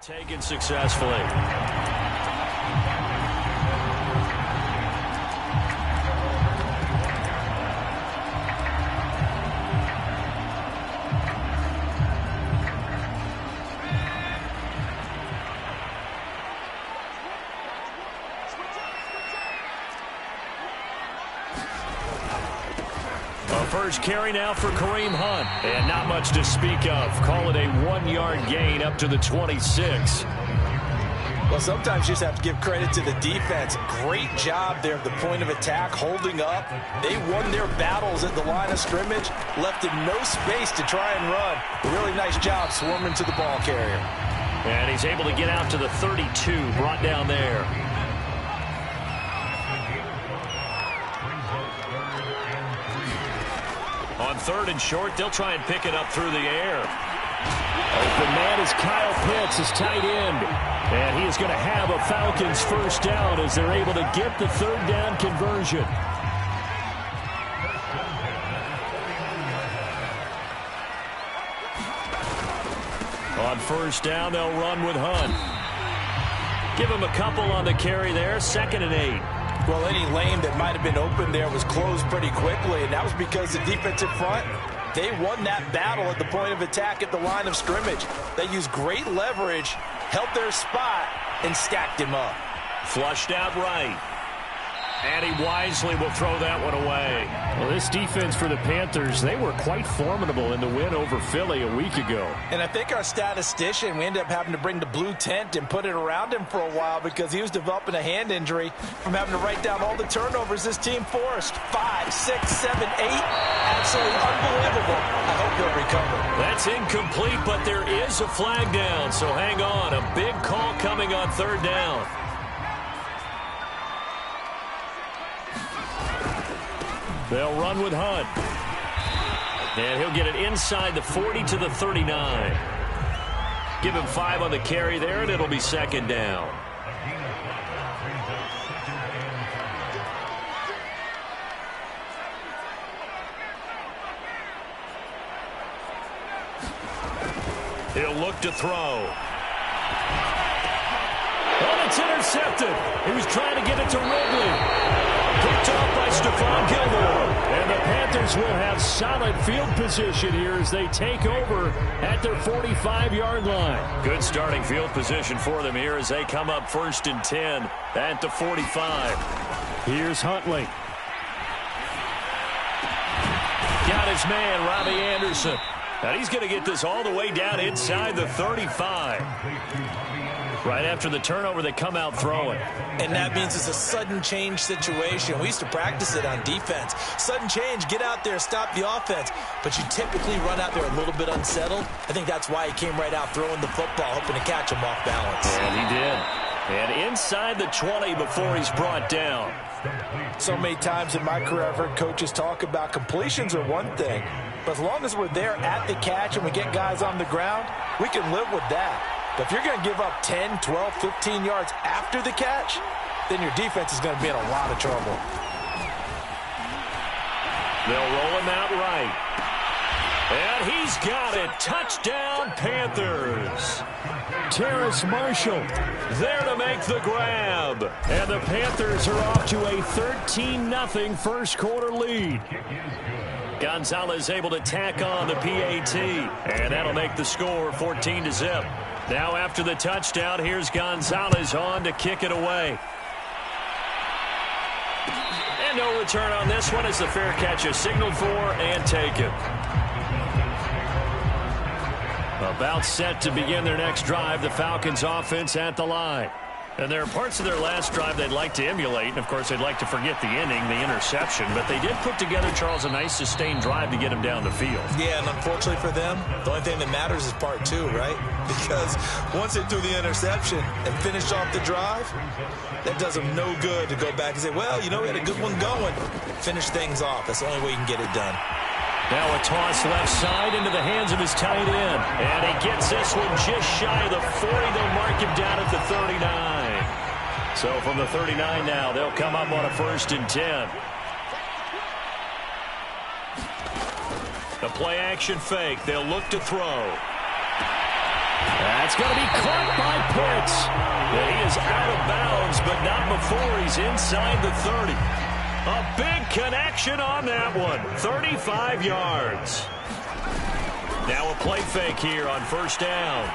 Taken successfully. First carry now for Kareem Hunt. And not much to speak of. Call it a 1-yard gain up to the 26. Well, sometimes you just have to give credit to the defense. Great job there at the point of attack, holding up. They won their battles at the line of scrimmage, left him no space to try and run. Really nice job swarming to the ball carrier. And he's able to get out to the 32, brought down there. On 3rd and short, they'll try and pick it up through the air. Open man is Kyle Pitts, his tight end. And he is going to have a Falcons first down as they're able to get the 3rd down conversion. On 1st down, they'll run with Hunt. Give him a couple on the carry there, 2nd and 8. Well, any lane that might have been open there was closed pretty quickly, and that was because the defensive front, they won that battle at the point of attack at the line of scrimmage. They used great leverage, held their spot, and stacked him up. Flushed out right. And he wisely will throw that one away. Well, this defense for the Panthers, they were quite formidable in the win over Philly a week ago. And I think our statistician, we ended up having to bring the blue tent and put it around him for a while because he was developing a hand injury from having to write down all the turnovers this team forced. 5, 6, 7, 8. Absolutely unbelievable. I hope he'll recover. That's incomplete, but there is a flag down, so hang on. A big call coming on 3rd down. They'll run with Hunt. And he'll get it inside the 40 to the 39. Give him 5 on the carry there, and it'll be 2nd down. He'll look to throw. And it's intercepted. He was trying to get it to Ridley. Picked off by Stephon Gilmore. And the Panthers will have solid field position here as they take over at their 45-yard line. Good starting field position for them here as they come up 1st and 10 at the 45. Here's Huntley. Got his man, Robbie Anderson. And he's going to get this all the way down inside the 35. Right after the turnover, they come out throwing. And that means it's a sudden change situation. We used to practice it on defense. Sudden change, get out there, stop the offense. But you typically run out there a little bit unsettled. I think that's why he came right out throwing the football, hoping to catch him off balance. And he did. And inside the 20 before he's brought down. So many times in my career, I've heard coaches talk about completions are one thing. But as long as we're there at the catch and we get guys on the ground, we can live with that. But if you're going to give up 10, 12, 15 yards after the catch, then your defense is going to be in a lot of trouble. They'll roll him out right. And he's got it. Touchdown, Panthers. Terrace Marshall there to make the grab. And the Panthers are off to a 13-0 first quarter lead. Gonzalez able to tack on the PAT. And that'll make the score 14-0. Now after the touchdown, here's Gonzalez on to kick it away. And no return on this one as the fair catch is signaled for and taken. About set to begin their next drive, the Falcons offense at the line. And there are parts of their last drive they'd like to emulate. And, of course, they'd like to forget the inning, the interception. But they did put together, Charles, a nice sustained drive to get him down the field. Yeah, and unfortunately for them, the only thing that matters is part 2, right? Because once they threw the interception and finished off the drive, that does them no good to go back and say, well, you know, we had a good one going. Finish things off. That's the only way you can get it done. Now a toss left side into the hands of his tight end. And he gets this one just shy of the 40. They'll mark him down at the 39. So from the 39 now, they'll come up on a 1st and 10. The play action fake. They'll look to throw. That's going to be caught by Pitts. And he is out of bounds, but not before he's inside the 30. A big connection on that one. 35 yards. Now a play fake here on first down.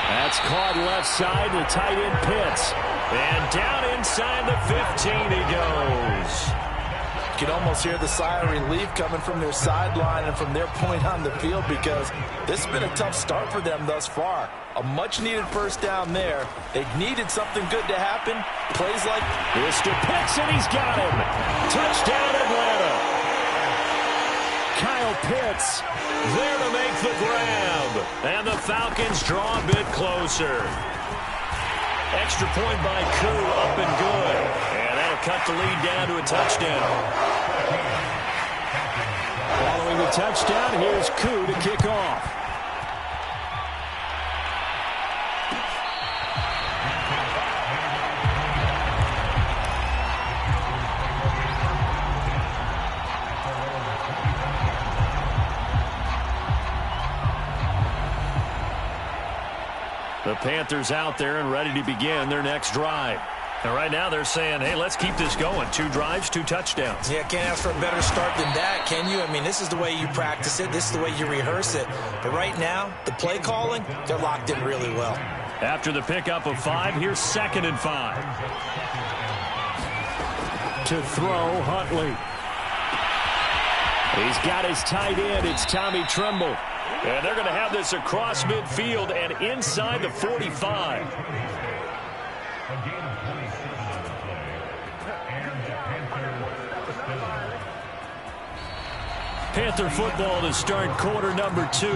That's caught left side to tight end Pitts. And down inside the 15 he goes. You can almost hear the sigh of relief coming from their sideline and from their point on the field, because this has been a tough start for them thus far. A much-needed first down there. They needed something good to happen. Plays like this to Pitts, and he's got him. Touchdown, Atlanta. Kyle Pitts there to make the grab. And the Falcons draw a bit closer. Extra point by Koo, up and good. And that'll cut the lead down to a touchdown. Following the touchdown, here's Koo to kick off. The Panthers out there and ready to begin their next drive. And right now they're saying, hey, let's keep this going. 2 drives, 2 touchdowns. Yeah, can't ask for a better start than that, can you? I mean, this is the way you practice it. This is the way you rehearse it. But right now, the play calling, they're locked in really well. After the pickup of 5, here's 2nd and 5. To throw, Huntley. He's got his tight end. It's Tommy Tremble. And they're going to have this across midfield and inside the 45. Panther football to start quarter number 2.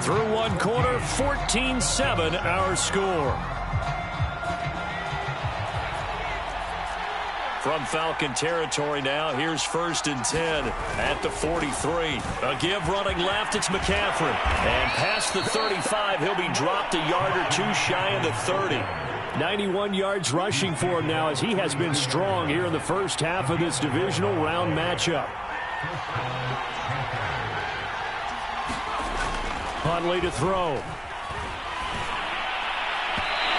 Through one quarter, 14-7 our score. From Falcon territory now, here's 1st and 10 at the 43. A give running left, it's McCaffrey. And past the 35, he'll be dropped a yard or 2 shy of the 30. 91 yards rushing for him now, as he has been strong here in the first half of this divisional round matchup. Huntley to throw.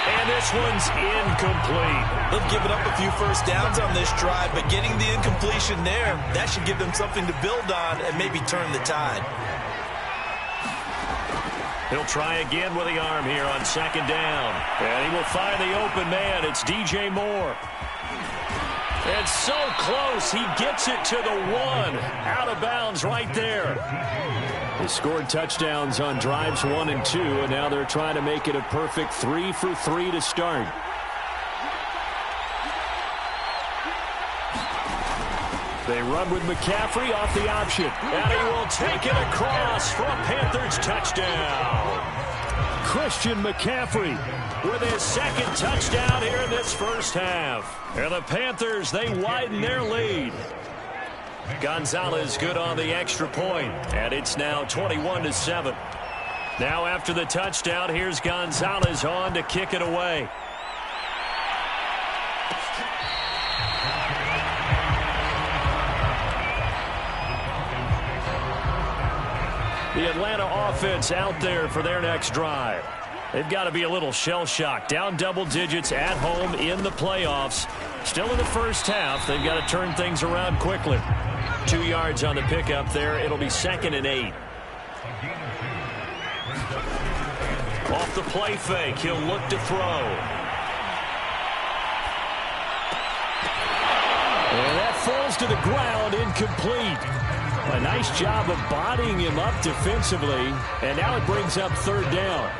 And this one's incomplete. They've given up a few first downs on this drive, but getting the incompletion there, that should give them something to build on and maybe turn the tide. He'll try again with the arm here on 2nd down. And he will find the open man. It's DJ Moore. And so close, he gets it to the 1. Out of bounds right there. They scored touchdowns on drives 1 and 2, and now they're trying to make it a perfect 3 for 3 to start. They run with McCaffrey off the option. And he will take it across for a Panthers touchdown. Christian McCaffrey with his 2nd touchdown here in this first half. And the Panthers, they widen their lead. Gonzalez good on the extra point, and it's now 21-7. Now after the touchdown, here's Gonzalez on to kick it away. The Atlanta offense out there for their next drive. They've got to be a little shell-shocked. Down double digits at home in the playoffs. Still in the first half. They've got to turn things around quickly. 2 yards on the pickup there. It'll be 2nd and 8. Off the play fake. He'll look to throw. And that falls to the ground, incomplete. A nice job of bodying him up defensively. And now it brings up 3rd down.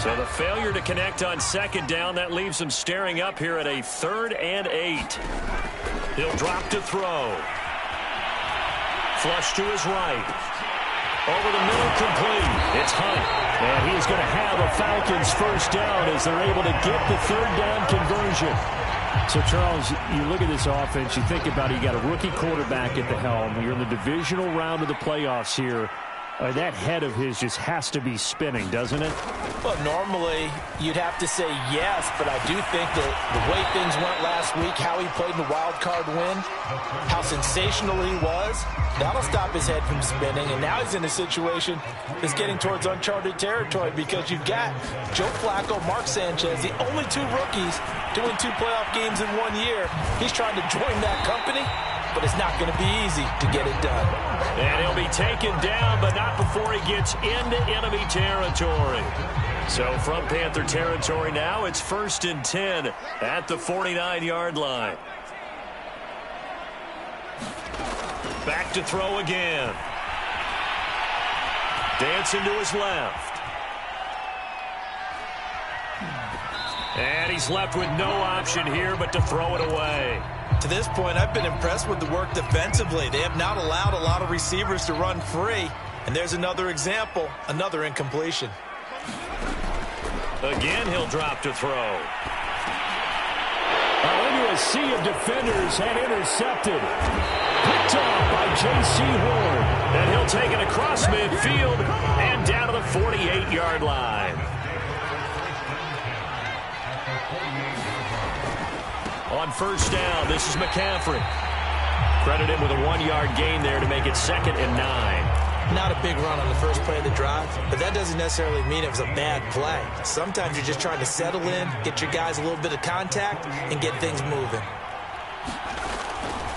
So the failure to connect on 2nd down, that leaves him staring up here at a 3rd and 8. He'll drop to throw. Flush to his right. Over the middle, complete. It's Hunt. And he is going to have a Falcons first down as they're able to get the 3rd down conversion. So, Charles, you look at this offense, you think about it, you got a rookie quarterback at the helm. You're in the divisional round of the playoffs here. That head of his just has to be spinning, doesn't it? Well, normally you'd have to say yes, but I do think that the way things went last week, how he played in the wild card win, how sensational he was, that'll stop his head from spinning. And now he's in a situation that's getting towards uncharted territory because you've got Joe Flacco, Mark Sanchez, the only two rookies doing 2 playoff games in 1 year. He's trying to join that company, but it's not going to be easy to get it done. And he'll be taken down, but not before he gets into enemy territory. So from Panther territory now, it's 1st and 10 at the 49-yard line. Back to throw again. Dancing to his left. And he's left with no option here but to throw it away. To this point, I've been impressed with the work defensively. They have not allowed a lot of receivers to run free. And there's another example, another incompletion. Again, he'll drop to throw. Into a sea of defenders and intercepted. Picked off by J.C. Horn. And he'll take it across midfield and down to the 48-yard line. On 1st down, this is McCaffrey. Credit him with a 1-yard gain there to make it 2nd and 9. Not a big run on the first play of the drive, but that doesn't necessarily mean it was a bad play. Sometimes you're just trying to settle in, get your guys a little bit of contact, and get things moving.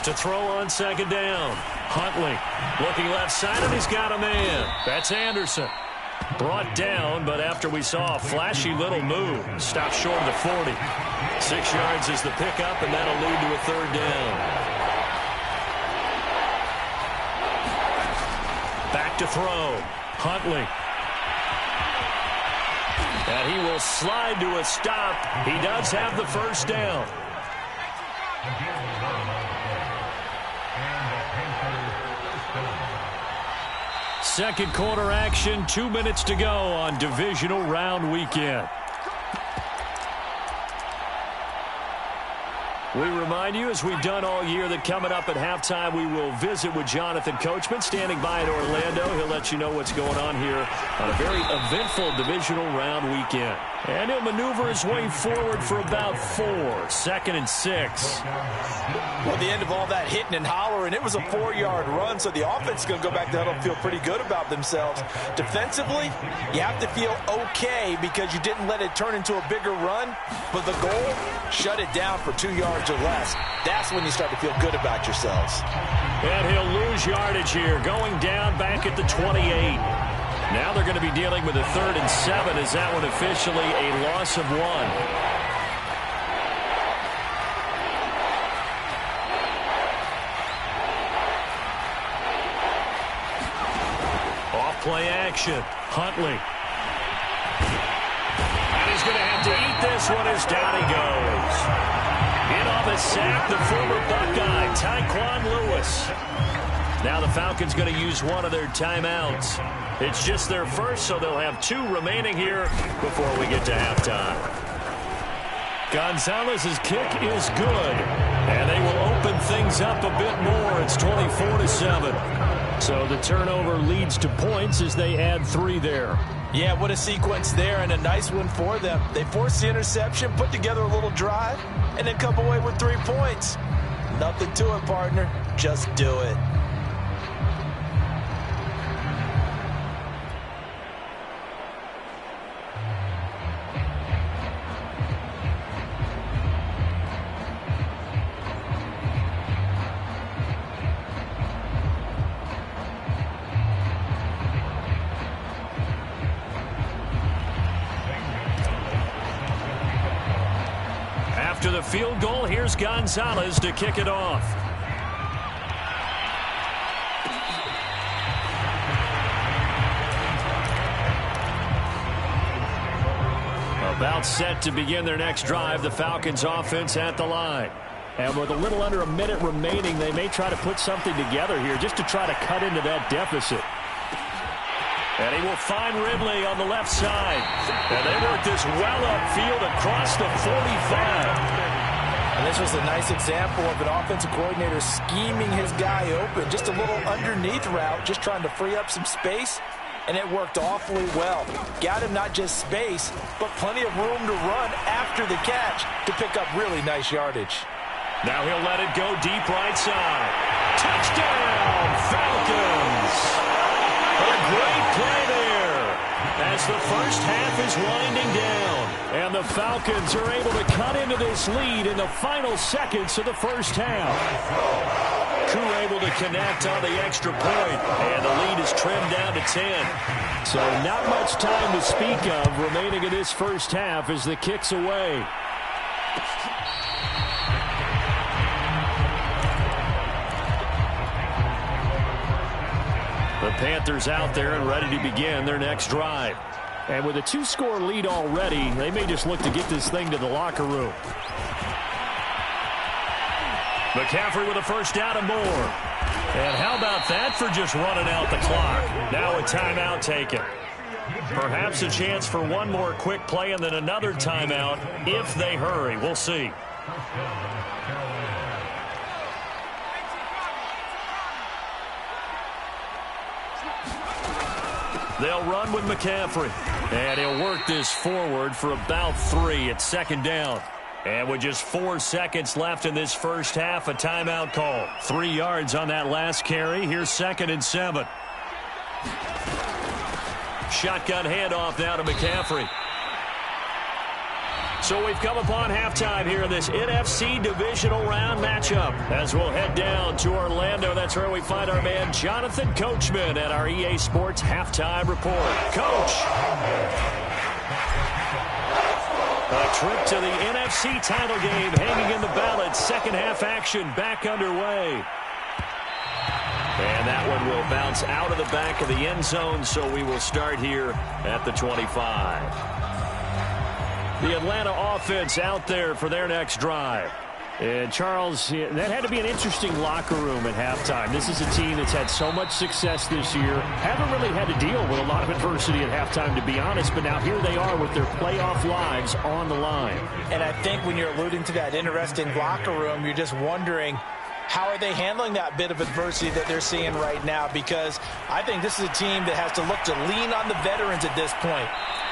To throw on 2nd down. Huntley looking left side, and he's got a man. That's Anderson. Brought down, but after we saw a flashy little move, stopped short of the 40. 6 yards is the pickup, and that'll lead to a 3rd down. Back to throw. Huntley. And he will slide to a stop. He does have the 1st down. Second quarter action, 2 minutes to go on divisional round weekend. We remind you, as we've done all year, that coming up at halftime, we will visit with Jonathan Coachman, standing by in Orlando. He'll let you know what's going on here on a very eventful divisional round weekend. And he'll maneuver his way forward for about 4, 2nd and 6. Well, the end of all that hitting and hollering, it was a 4-yard run, so the offense is going to go back to the huddle and feel pretty good about themselves. Defensively, you have to feel okay because you didn't let it turn into a bigger run, but the goal, shut it down for 2 yards or less. That's when you start to feel good about yourselves. And he'll lose yardage here, going down back at the 28. Now they're going to be dealing with a 3rd and 7. Is that one officially a loss of 1? Off play action. Huntley. And he's going to have to eat this one as down he goes. In on the sack, the former Buckeye, Tyquan Lewis. Now the Falcons going to use one of their timeouts. It's just their first, so they'll have 2 remaining here before we get to halftime. Gonzalez's kick is good, and they will open things up a bit more. It's 24-7. So the turnover leads to points as they add 3 there. Yeah, what a sequence there, and a nice one for them. They forced the interception, put together a little drive, and then come away with 3 points. Nothing to it, partner. Just do it. After the field goal, here's Gonzalez to kick it off. About set to begin their next drive, the Falcons offense at the line. And with a little under a minute remaining, they may try to put something together here just to try to cut into that deficit. And he will find Ridley on the left side. And they work this well upfield across the 45. And this was a nice example of an offensive coordinator scheming his guy open. Just a little underneath route, just trying to free up some space. And it worked awfully well. Got him not just space, but plenty of room to run after the catch to pick up really nice yardage. Now he'll let it go deep right side. Touchdown, Falcons! A great play there as the first half is winding down. And the Falcons are able to cut into this lead in the final seconds of the first half. Crew able to connect on the extra point, and the lead is trimmed down to 10. So not much time to speak of remaining in this first half as the kick's away. The Panthers out there and ready to begin their next drive. And with a 2-score lead already, they may just look to get this thing to the locker room. McCaffrey with a first down and more. And how about that for just running out the clock? Now a timeout taken. Perhaps a chance for one more quick play and then another timeout if they hurry. We'll see. They'll run with McCaffrey. And he'll work this forward for about 3 at second down. And with just 4 seconds left in this first half, a timeout call. 3 yards on that last carry. Here's 2nd and 7. Shotgun handoff now to McCaffrey. So we've come upon halftime here in this NFC divisional round matchup. As we'll head down to Orlando, that's where we find our man Jonathan Coachman at our EA Sports Halftime Report. Coach. A trip to the NFC title game hanging in the balance. Second half action back underway. And that one will bounce out of the back of the end zone, so we will start here at the 25. The Atlanta offense out there for their next drive. And, Charles, that had to be an interesting locker room at halftime. This is a team that's had so much success this year. Haven't really had to deal with a lot of adversity at halftime, to be honest. But now here they are with their playoff lives on the line. And I think when you're alluding to that interesting locker room, you're just wondering, how are they handling that bit of adversity that they're seeing right now? Because I think this is a team that has to look to lean on the veterans at this point.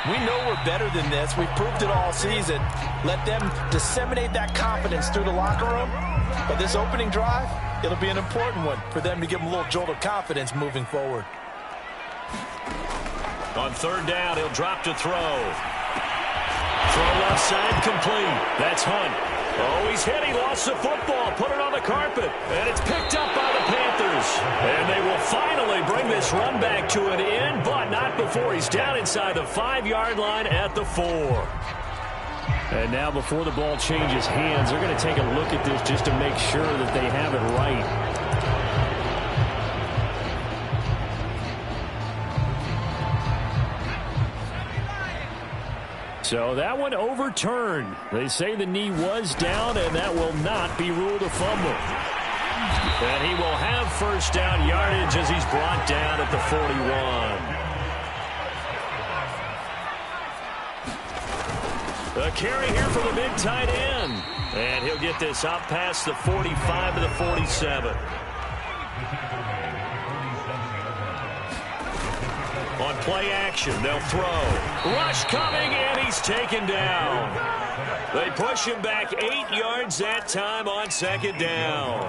We know we're better than this. We've proved it all season. Let them disseminate that confidence through the locker room. But this opening drive, it'll be an important one for them to give them a little jolt of confidence moving forward. On third down, he'll drop to throw. Throw left side complete. That's Hunt. Oh, he's hit. He lost the football. Put it on the carpet. And it's picked up by the Panthers. And they will finally bring this run back to an end, but not before he's down inside the 5-yard line at the 4. And now before the ball changes hands, they're going to take a look at this just to make sure that they have it right. So that one overturned. They say the knee was down, and that will not be ruled a fumble. And he will have first down yardage as he's brought down at the 41. A carry here for the big tight end. And he'll get this up past the 45 to the 47. On play action, they'll throw. Rush coming, and he's taken down. They push him back 8 yards that time on second down.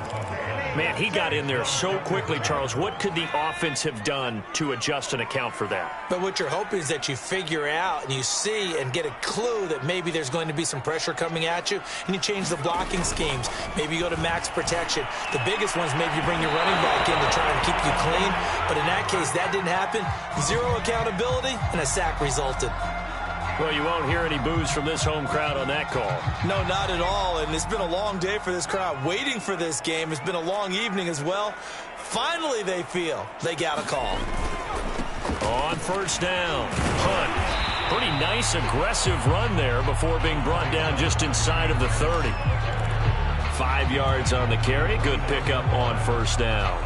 Man, he got in there so quickly, Charles. What could the offense have done to adjust and account for that? But what you're hoping is that you figure out and you see and get a clue that maybe there's going to be some pressure coming at you, and you change the blocking schemes. Maybe you go to max protection. The biggest ones, maybe you bring your running back in to try and keep you clean. But in that case, that didn't happen. Zero accountability, and a sack resulted. Well, you won't hear any boos from this home crowd on that call. No, not at all. And it's been a long day for this crowd waiting for this game. It's been a long evening as well. Finally, they feel they got a call. On first down, Hunt. Pretty nice, aggressive run there before being brought down just inside of the 30. 5 yards on the carry. Good pickup on first down.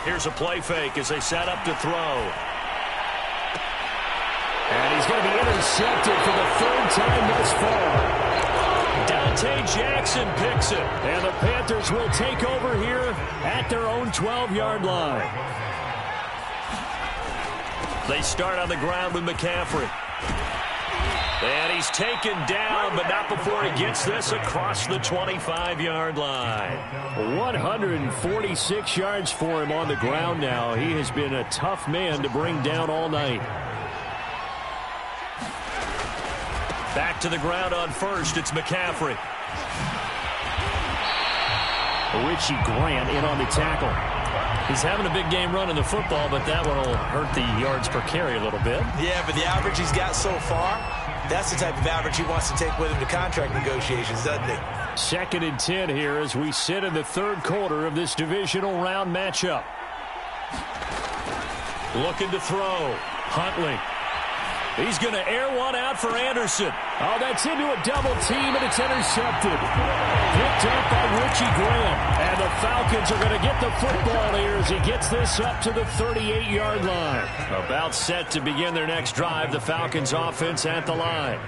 Here's a play fake as they set up to throw. And he's going to be intercepted for the third time thus far. Dante Jackson picks it. And the Panthers will take over here at their own 12-yard line. They start on the ground with McCaffrey. And he's taken down, but not before he gets this across the 25-yard line. 146 yards for him on the ground now. He has been a tough man to bring down all night. Back to the ground on first. It's McCaffrey. Richie Grant in on the tackle. He's having a big game running the football, but that one will hurt the yards per carry a little bit. Yeah, but the average he's got so far, that's the type of average he wants to take with him to contract negotiations, doesn't he? 2nd and 10 here as we sit in the third quarter of this divisional round matchup. Looking to throw. Huntley. He's going to air one out for Anderson. Oh, that's into a double team, and it's intercepted. Picked up by Richie Grant. And the Falcons are going to get the football here as he gets this up to the 38-yard line. About set to begin their next drive, the Falcons offense at the line.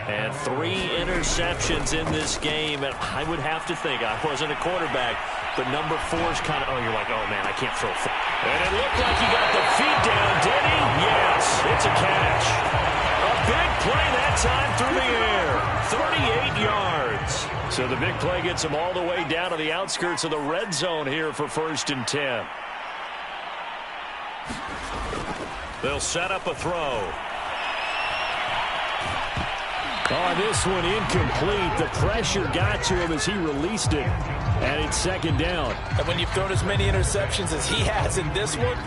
And 3 interceptions in this game. And I would have to think, I wasn't a quarterback, but number 4's kind of, you're like, oh, man, I can't throw. And it looked like he got the feet down, did he? Yes, it's a catch. A big play that time through the air. 38 yards. So the big play gets him all the way down to the outskirts of the red zone here for 1st and 10. They'll set up a throw. Oh, this one incomplete. The pressure got to him as he released it. And it's 2nd down. And when you've thrown as many interceptions as he has in this one,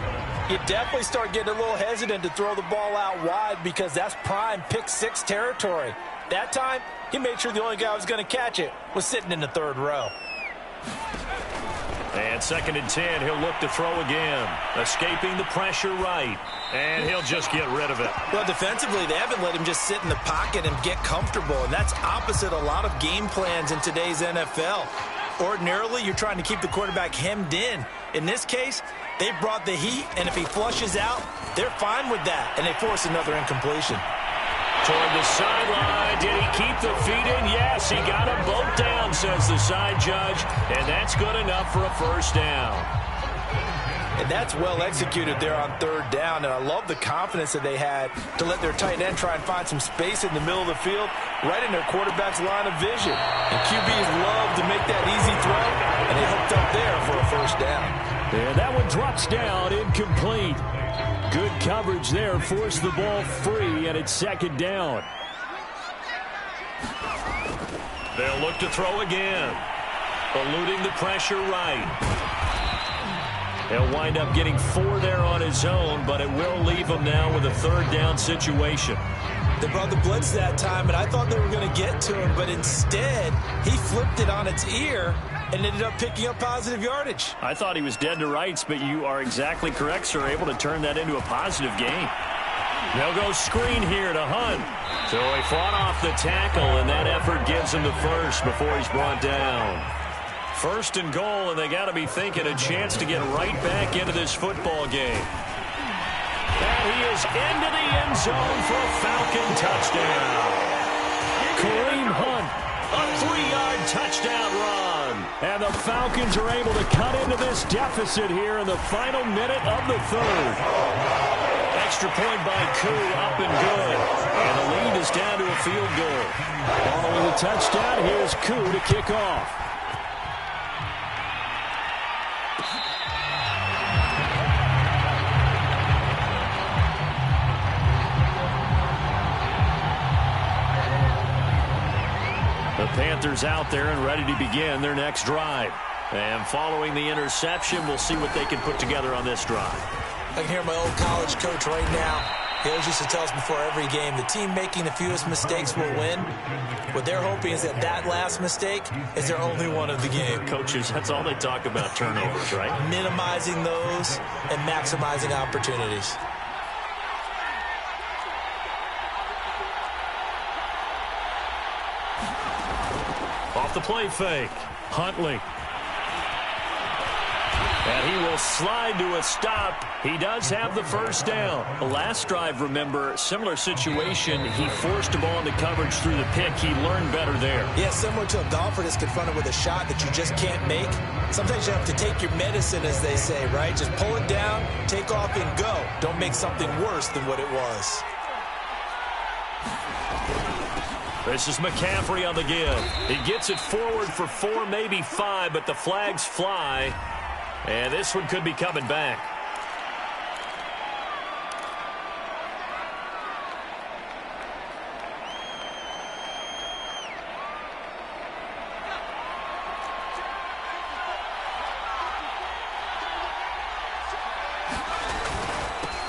you definitely start getting a little hesitant to throw the ball out wide because that's prime pick 6 territory. That time, he made sure the only guy who was going to catch it was sitting in the 3rd row. And 2nd and 10, he'll look to throw again. Escaping the pressure right. And he'll just get rid of it. Well, defensively, they haven't let him just sit in the pocket and get comfortable. And that's opposite a lot of game plans in today's NFL. Ordinarily, you're trying to keep the quarterback hemmed in. In this case, they brought the heat, and if he flushes out, they're fine with that. And they force another incompletion. Toward the sideline. Did he keep the feet in? Yes, he got them both down, says the side judge. And that's good enough for a 1st down. And that's well executed there on 3rd down. And I love the confidence that they had to let their tight end try and find some space in the middle of the field, right in their quarterback's line of vision. And QBs love to make that easy throw, and they hooked up there for a 1st down. And that one drops down, incomplete. Good coverage there, forced the ball free, and it's 2nd down. They'll look to throw again. Eluding the pressure right. He'll wind up getting 4 there on his own, but it will leave him now with a 3rd down situation. They brought the blitz that time, and I thought they were going to get to him, but instead, he flipped it on its ear and ended up picking up positive yardage. I thought he was dead to rights, but you are exactly correct, sir, able to turn that into a positive gain. They'll go screen here to Hunt. So he fought off the tackle, and that effort gives him the 1st before he's brought down. 1st and goal, and they got to be thinking a chance to get right back into this football game. And he is into the end zone for a Falcon touchdown. Kareem Hunt, a 3-yard touchdown run. And the Falcons are able to cut into this deficit here in the final minute of the 3rd. Extra point by Koo, up and good. And the lead is down to a field goal. Following the touchdown, here's Koo to kick off. The Panthers out there and ready to begin their next drive. And following the interception, we'll see what they can put together on this drive. I can hear my old college coach right now. He always used to tell us before every game, the team making the fewest mistakes will win. What they're hoping is that last mistake is their only one of the game. Coaches, that's all they talk about, turnovers, right? Minimizing those and maximizing opportunities. Off the play fake. Huntley. And he will slide to a stop. He does have the first down. The last drive, remember, similar situation. He forced a ball into coverage through the pick. He learned better there. Yeah, similar to a golfer that's confronted with a shot that you just can't make. Sometimes you have to take your medicine, as they say, right? Just pull it down, take off, and go. Don't make something worse than what it was. This is McCaffrey on the give. He gets it forward for 4, maybe 5, but the flags fly. And this one could be coming back.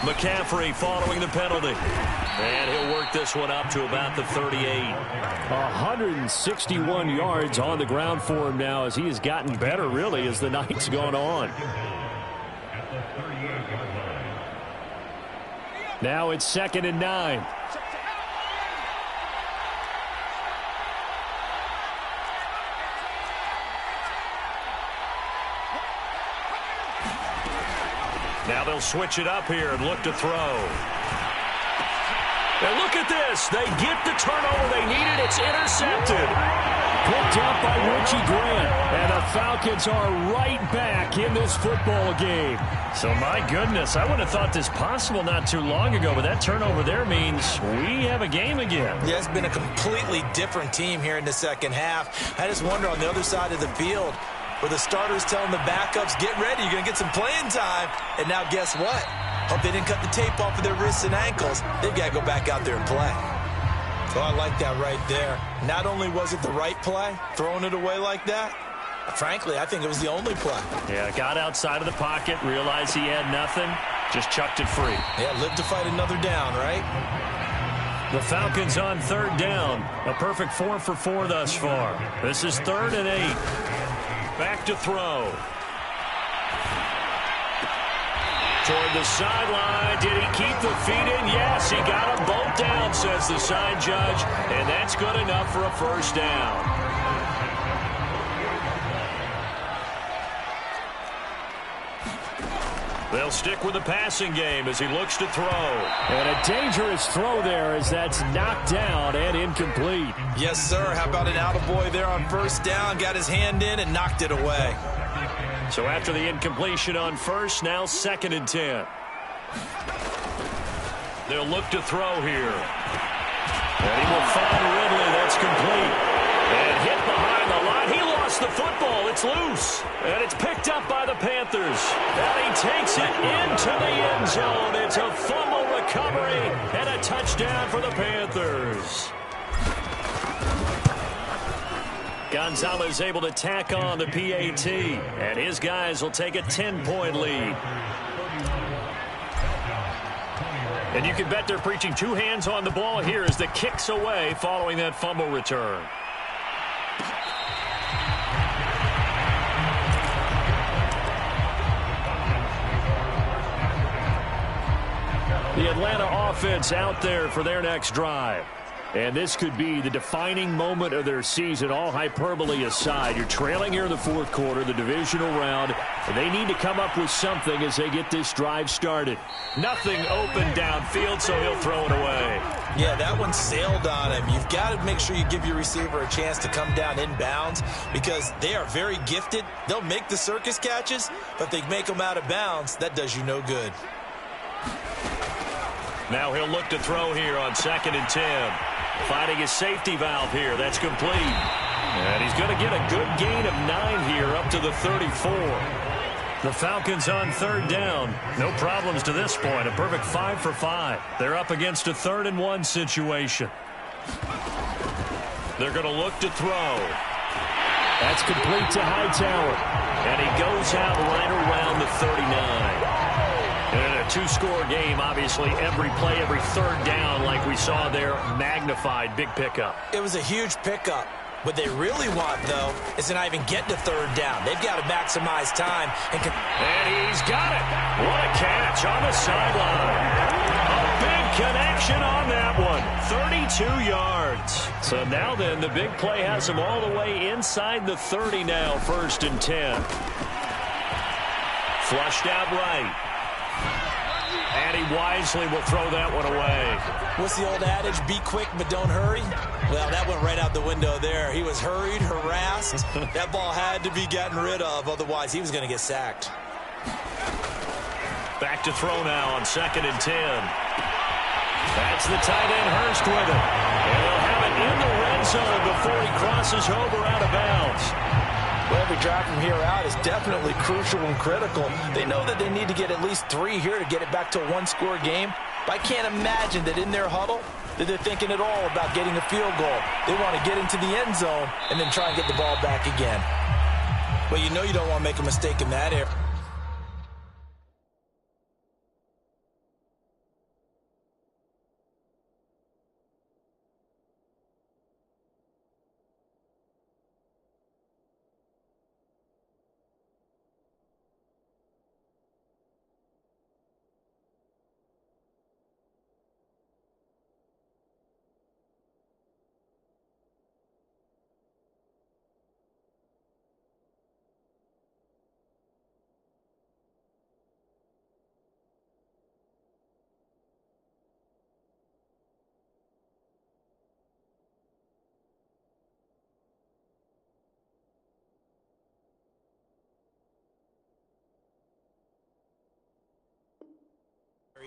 McCaffrey following the penalty. And he'll work this one up to about the 38. 161 yards on the ground for him now as he has gotten better, really, as the night's gone on. Now it's 2nd and 9. Now they'll switch it up here and look to throw. And look at this. They get the turnover they needed. It's intercepted. Picked up by Richie Grant. And the Falcons are right back in this football game. So, my goodness, I would have thought this possible not too long ago, but that turnover there means we have a game again. Yeah, it's been a completely different team here in the second half. I just wonder on the other side of the field, where the starters telling the backups, get ready, you're going to get some playing time. And now guess what? Hope they didn't cut the tape off of their wrists and ankles. They've got to go back out there and play. So I like that right there. Not only was it the right play, throwing it away like that, frankly, I think it was the only play. Yeah, got outside of the pocket, realized he had nothing, just chucked it free. Yeah, lived to fight another down, right? The Falcons on 3rd down. A perfect 4 for 4 thus far. This is 3rd and 8. Back to throw. Toward the sideline. Did he keep the feet in? Yes, he got them both down, says the side judge. And that's good enough for a first down. They'll stick with the passing game as he looks to throw. And a dangerous throw there as that's knocked down and incomplete. Yes, sir. How about an attaboy there on 1st down? Got his hand in and knocked it away. So after the incompletion on 1st, now 2nd and 10. They'll look to throw here. And he will find Ridley. That's complete. And hit behind the line. He lost the football. It's loose. And it's picked up by the Panthers. And he takes it into the end zone. It's a fumble recovery and a touchdown for the Panthers. Gonzalez able to tack on the PAT. And his guys will take a 10-point lead. And you can bet they're preaching 2 hands on the ball here as the kick's away following that fumble return. The Atlanta offense out there for their next drive. And this could be the defining moment of their season, all hyperbole aside. You're trailing here in the 4th quarter, the divisional round, and they need to come up with something as they get this drive started. Nothing open downfield, so he'll throw it away. Yeah, that one sailed on him. You've got to make sure you give your receiver a chance to come down inbounds because they are very gifted. They'll make the circus catches, but if they make them out of bounds, that does you no good. Now he'll look to throw here on 2nd and 10. Finding his safety valve here. That's complete. And he's going to get a good gain of 9 here up to the 34. The Falcons on 3rd down. No problems to this point. A perfect 5 for 5. They're up against a 3rd and 1 situation. They're going to look to throw. That's complete to Hightower. And he goes out right around the 39. And in a 2-score game, obviously, every play, every 3rd down, like we saw there, magnified, big pickup. It was a huge pickup. What they really want, though, is to not even get to 3rd down. They've got to maximize time. And he's got it. What a catch on the sideline. A big connection on that one. 32 yards. So now then, the big play has him all the way inside the 30 now, 1st and 10. Flushed out right. And he wisely will throw that one away. What's the old adage? Be quick, but don't hurry. Well, that went right out the window there. He was hurried, harassed. That ball had to be gotten rid of. Otherwise, he was going to get sacked. Back to throw now on 2nd and 10. That's the tight end Hurst with it. And they'll have it in the red zone before he crosses over out of bounds. Well, every drive from here out is definitely crucial and critical. They know that they need to get at least 3 here to get it back to a one-score game. But I can't imagine that in their huddle that they're thinking at all about getting a field goal. They want to get into the end zone and then try and get the ball back again. But you know you don't want to make a mistake in that area.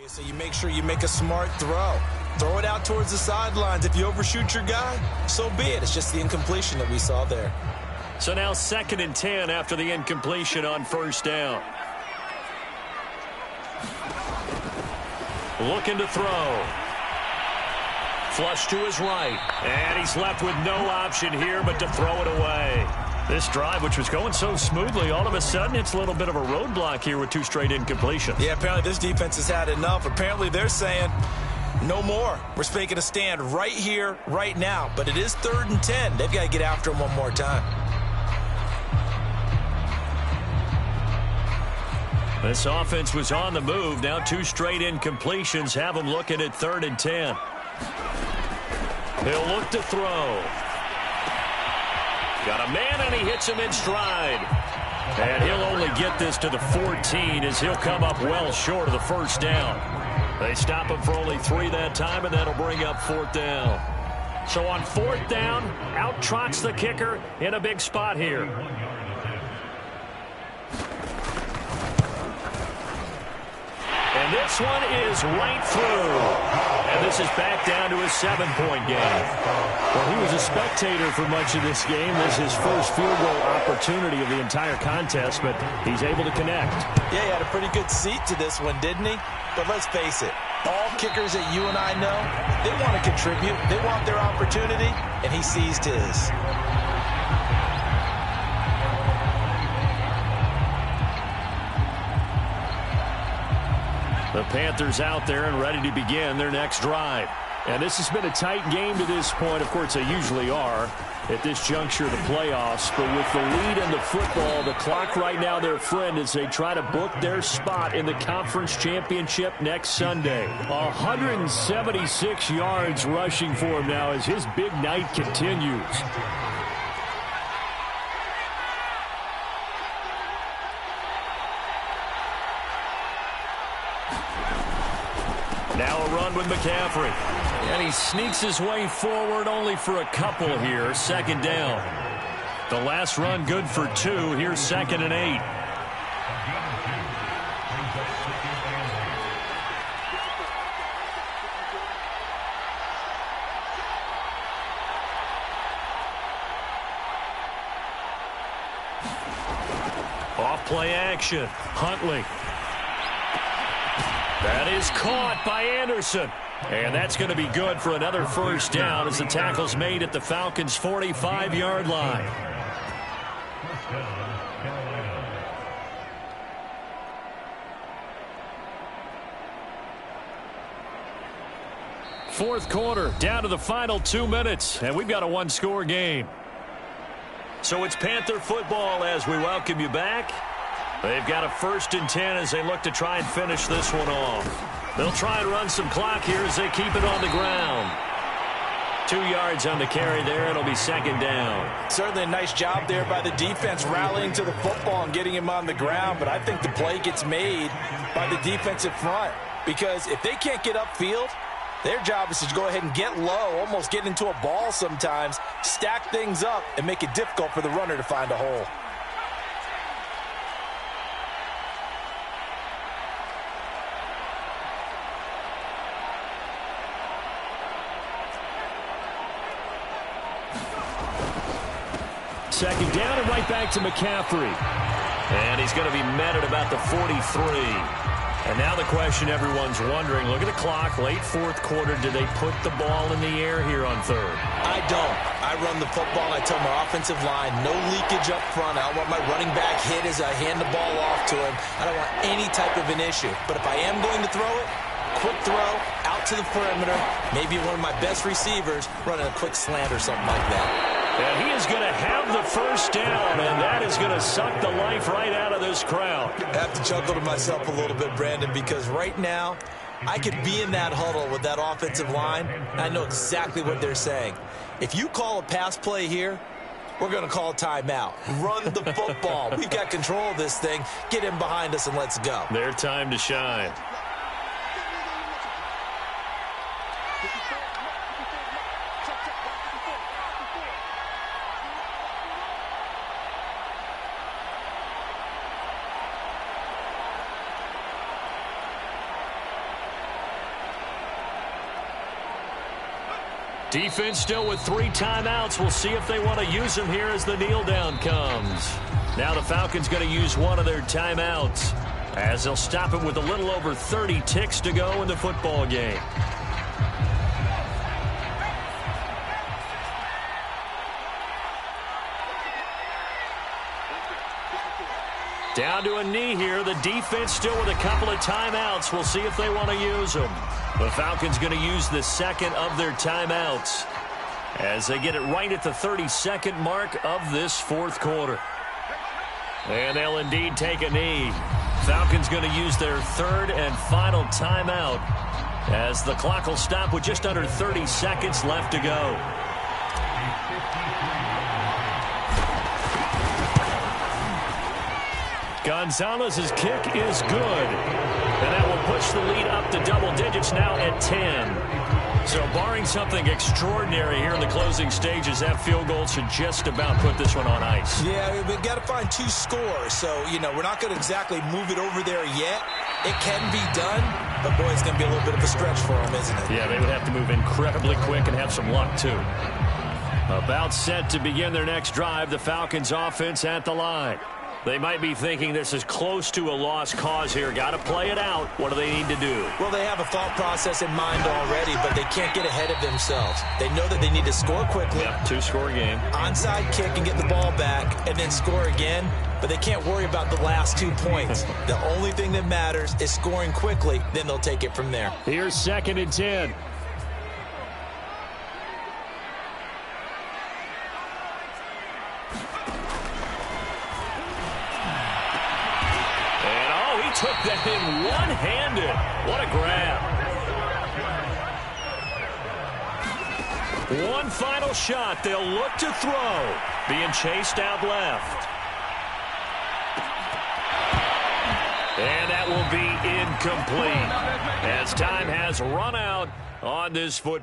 So you make sure you make a smart throw. Throw it out towards the sidelines. If you overshoot your guy, so be it. It's just the incompletion that we saw there. So now 2nd and 10 after the incompletion on 1st down. Looking to throw. Flush to his right. And he's left with no option here but to throw it away. This drive, which was going so smoothly, all of a sudden it's a little bit of a roadblock here with 2 straight incompletions. Yeah, apparently this defense has had enough. Apparently they're saying, no more. We're making a stand right here, right now. But it is 3rd and 10. They've got to get after him one more time. This offense was on the move. Now 2 straight incompletions have them looking at 3rd and 10. He'll look to throw. Got a man, and he hits him in stride. And he'll only get this to the 14 as he'll come up well short of the 1st down. They stop him for only 3 that time, and that'll bring up 4th down. So on 4th down, out trots the kicker in a big spot here. And this one is right through. And this is back down to a 7-point game. Well, he was a spectator for much of this game. This is his first field goal opportunity of the entire contest, but he's able to connect. Yeah, he had a pretty good seat to this one, didn't he? But let's face it, all kickers that you and I know, they want to contribute. They want their opportunity, and he seized his. The Panthers out there and ready to begin their next drive. And this has been a tight game to this point. Of course, they usually are at this juncture of the playoffs. But with the lead in the football, the clock right now their friend as they try to book their spot in the conference championship next Sunday. 176 yards rushing for him now as his big night continues. Now a run with McCaffrey. And he sneaks his way forward only for a couple here. 2nd down. The last run good for 2. Here's 2nd and 8. Off play action. Huntley. That is caught by Anderson. And that's going to be good for another 1st down as the tackle's made at the Falcons' 45-yard line. Fourth quarter, down to the final 2 minutes, and we've got a 1-score game. So it's Panther football as we welcome you back. They've got a 1st and 10 as they look to try and finish this one off. They'll try and run some clock here as they keep it on the ground. 2 yards on the carry there. It'll be second down. Certainly a nice job there by the defense rallying to the football and getting him on the ground. But I think the play gets made by the defensive front. Because if they can't get upfield, their job is to go ahead and get low, almost get into a ball sometimes, stack things up, and make it difficult for the runner to find a hole. Second down and right back to McCaffrey. And he's going to be met at about the 43. And now the question everyone's wondering, look at the clock, late fourth quarter, do they put the ball in the air here on third? I don't. I run the football, and I tell my offensive line, no leakage up front. I don't want my running back hit as I hand the ball off to him. I don't want any type of an issue. But if I am going to throw it, quick throw, out to the perimeter, maybe one of my best receivers running a quick slant or something like that. And he is going to have the first down, and that is going to suck the life right out of this crowd. I have to chuckle to myself a little bit, Brandon, because right now I could be in that huddle with that offensive line, and I know exactly what they're saying. If you call a pass play here, we're going to call a timeout. Run the football. We've got control of this thing. Get in behind us and let's go. Their time to shine. Defense still with 3 timeouts. We'll see if they want to use them here as the kneel down comes. Now the Falcons going to use one of their timeouts as they'll stop it with a little over 30 ticks to go in the football game. Down to a knee here. The defense still with a couple of timeouts. We'll see if they want to use them. The Falcons going to use the second of their timeouts as they get it right at the 32nd mark of this fourth quarter. And they'll indeed take a knee. Falcons going to use their third and final timeout as the clock will stop with just under 30 seconds left to go. Gonzalez's kick is good. And that will push the lead up to double digits now at 10. So barring something extraordinary here in the closing stages, that field goal should just about put this one on ice. Yeah, we've got to find 2 scores. So, we're not going to exactly move it over there yet. It can be done, but boy, it's going to be a little bit of a stretch for them, isn't it? Yeah, they would have to move incredibly quick and have some luck, too. About set to begin their next drive, the Falcons offense at the line. They might be thinking this is close to a lost cause here. Got to play it out. What do they need to do? Well, they have a thought process in mind already, but they can't get ahead of themselves. They know that they need to score quickly. Yep, 2-score game. Onside kick and get the ball back and then score again, but they can't worry about the last 2 points. The only thing that matters is scoring quickly, then they'll take it from there. Here's 2nd and 10. Took that in one-handed. What a grab. One final shot. They'll look to throw. Being chased out left. And that will be incomplete as time has run out on this football.